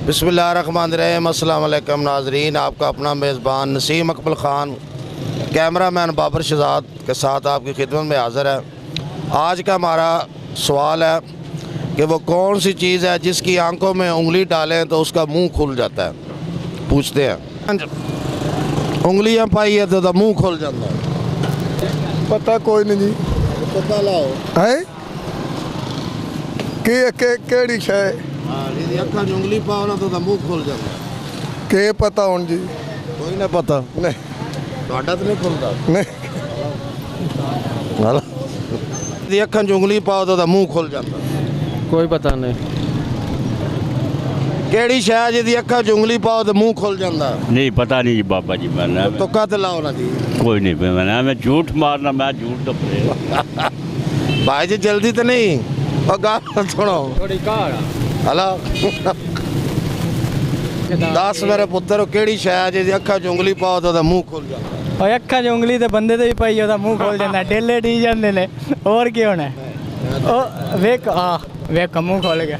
बिस्मिल्लाहिर्रहमानिर्रहीम। अस्सलाम वालेकुम नाजरीन, आपका अपना मेज़बान नसीम अकबल ख़ान कैमरामैन बाबर शहजाद के साथ आपकी खिदमत में हाज़िर है। आज का हमारा सवाल है कि वो कौन सी चीज़ है जिसकी आंखों में उंगली डालें तो उसका मुंह खुल जाता है। पूछते हैं, उंगलियां पाई है तो मुंह खुल जाता है। पता कोई नहीं जी। पता लाओ है केड़ी शे अखा उंगली पाओ ना तो मुंह खुल जाता है। के पता हुन जी। कोई ना पता नहीं ਤੁਹਾਡਾ तो नहीं खुलता नहीं अखा उंगली पाओ तो मुंह खुल जाता। कोई पता नहीं। केड़ी शह जिहदी अखा उंगली पाओ तो मुंह खुल जाता। नहीं पता नहीं जी बाबा जी। मैं तुक्का ते लाओ ना जी। कोई नहीं, मैं झूठ मारना, मैं झूठ तो भाई जी जल्दी तो नहीं और गाल सुनो। थोड़ी कार हलो दस मेरे पुत्र केड़ी शह जिहदी अखा उंगली पाओ तो मुंह खुल जाता। और अखा च उंगली तो बंदे ते भी पाई ओदा मुंह खोल जाता है। ढेले डी जाते ने और की होना है। ओ वेख वेख मुंह खोल गया।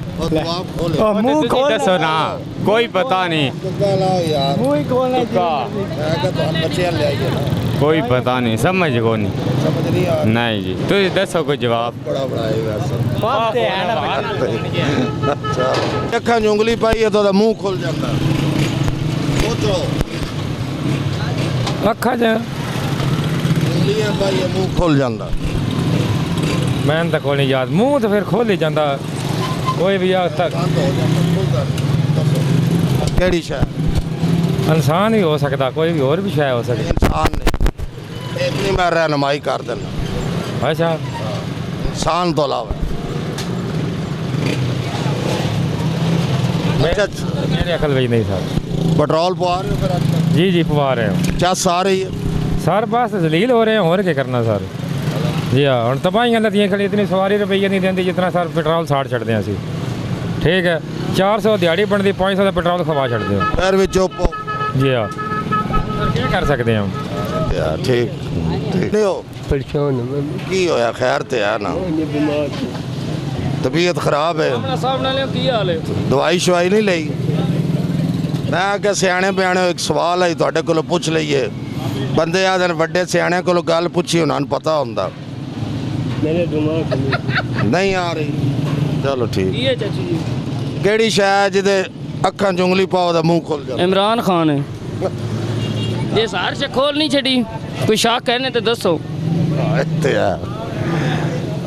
ओ मुंह खोल दसो ना, कोई पता नहीं। तुक्का लाओ यार। मुंह ही खोलना मैं कहता हूं बच्चे ले आइए ना। कोई पता नहीं, समझ को नहीं। समझ नहीं आ नहीं जी, तुम दसो कोई जवाब। बड़ा बनाएगा सब। पाते है ना। अच्छा अखा उंगली पाई है तो मुंह खुल जाता। उतरो अखा च उंगलियां पाई है मुंह खुल जाता। मैं तो कोई नहीं याद। मुंह तो फिर खोल ही जाता कोई भी आज तक। बंद हो जाता खुलता नहीं। केड़ी शह इंसान ही हो सकता, कोई भी और भी शायद हो सकता। इंसान ने इतनी मैं रहनुमाई कर देना। अच्छा इंसान तो अलावा अच्छा मेरी अकल वही नहीं सर। पेट्रोल पवा रहे हो फिर आजकल? जी जी पवा रहे हो चस आ रही है। सर बस जलील हो रहे हैं, और क्या करना सर। जी हाँ, हम तबाहियां लतियां खड़ी, इतनी सवारी रुपये नहीं देंगे जितना सर पेट्रोल साड़ छड़ते हैं असी। ठीक है 400 दिहाड़ी बनती, 500 का पेट्रोल खवा छड़ते हैं। फिर भी चुप हो जी हाँ सर, क्या कर सकते हैं हम। यार। ठीक ठीक नहीं हो परेशान की होया? खैर ते है ना, तबीयत खराब है, दवाई शवाई नहीं ली? मैं आख्या सियाने बयाने एक सवाल है तुहाडे कोलों पुछ लईए। बंदे आदन वड्डे सियाने कोलों गल पुछी उन्होंने पता होंदा। मेरे दिमाग नहीं आ रही। चलो ठीक। केड़ी शह जिहदे अखां च उंगली पाओ तो मुंह खुल जाता? इमरान खान है। ये सार से खोल नहीं छड़ी, कोई शाक कहने तो दसो। इत्ते है।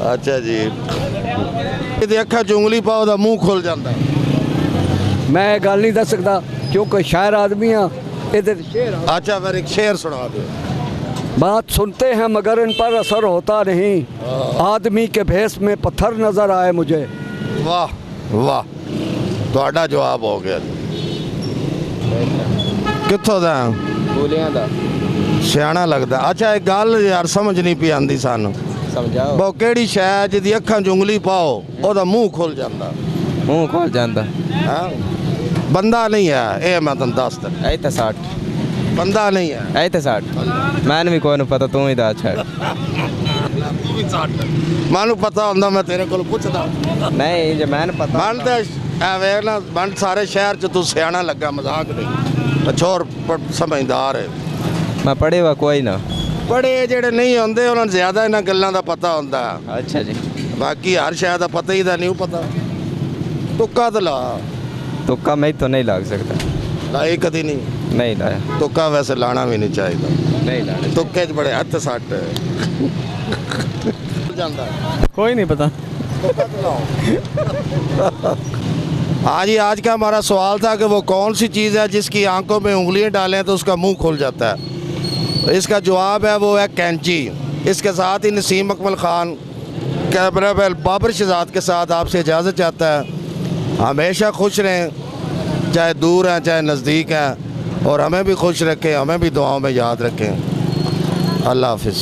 अच्छा जी, जिहदे अखां च उंगली पाओ तो मुंह खुल जाता। मैं गल नहीं दस सकता क्योंकि शायर आदमी हाँ। इधर शेर अच्छा फिर एक शेर सुना दो। बात सुनते हैं मगर इन पर असर होता नहीं। आदमी के भेस में पत्थर नजर आए मुझे। वाह वाह, ਤੁਹਾਡਾ जवाब हो गया। कित्थों दा? गोलियां दा सियाना लगदा। अच्छा एक गल यार समझ नहीं पी आंदी सानू। समझाओ। वो केड़ी शह जिहदी अखां च उंगली पाओ ओदा मुंह खुल जांदा? मुंह खोल जाता हां बंदा नहीं है, ये मैं तुम दस द। ऐ तो 60 बंदा नहीं है। ऐ तो 60 मैंने भी कोई नहीं पता, तू ही दस छड़। मानू पता होंदा मैं तेरे कोल पुछदा। नहीं जो मैंने पता मन ते ਵੇਖ ਨਾ मन सारे शहर च तू सियाना लगा, मजाक नहीं। छोर समझदार है। मैं पढ़े हुआ कोई ना। बड़े जेड़े नहीं होंदे उन्हें ज्यादा इन्हां गल्लां दा पता होंदा। अच्छा जी, बाकी हर शह दा पता ही दा नहीं पता। तुक्का तो ला। तुक्का मैं तो नहीं लाग सकता। लाए कदी नहीं? नहीं लाया। तुक्का वैसे लाना भी नहीं चाहिए। नहीं लाया। तुक्के च बड़े हथ सट जांदा। कोई नहीं पता। हाँ जी, आज का हमारा सवाल था कि वो कौन सी चीज़ है जिसकी आंखों में उंगलियां डालें तो उसका मुंह खुल जाता है। इसका जवाब है वो है कैंची। इसके साथ ही नसीम अकमल ख़ान कैमरामैन बाबर शहजाद के साथ आपसे इजाज़त चाहता है। हमेशा खुश रहें, चाहे दूर हैं चाहे नज़दीक हैं, और हमें भी खुश रखें, हमें भी दुआओं में याद रखें। अल्लाह हाफिज़।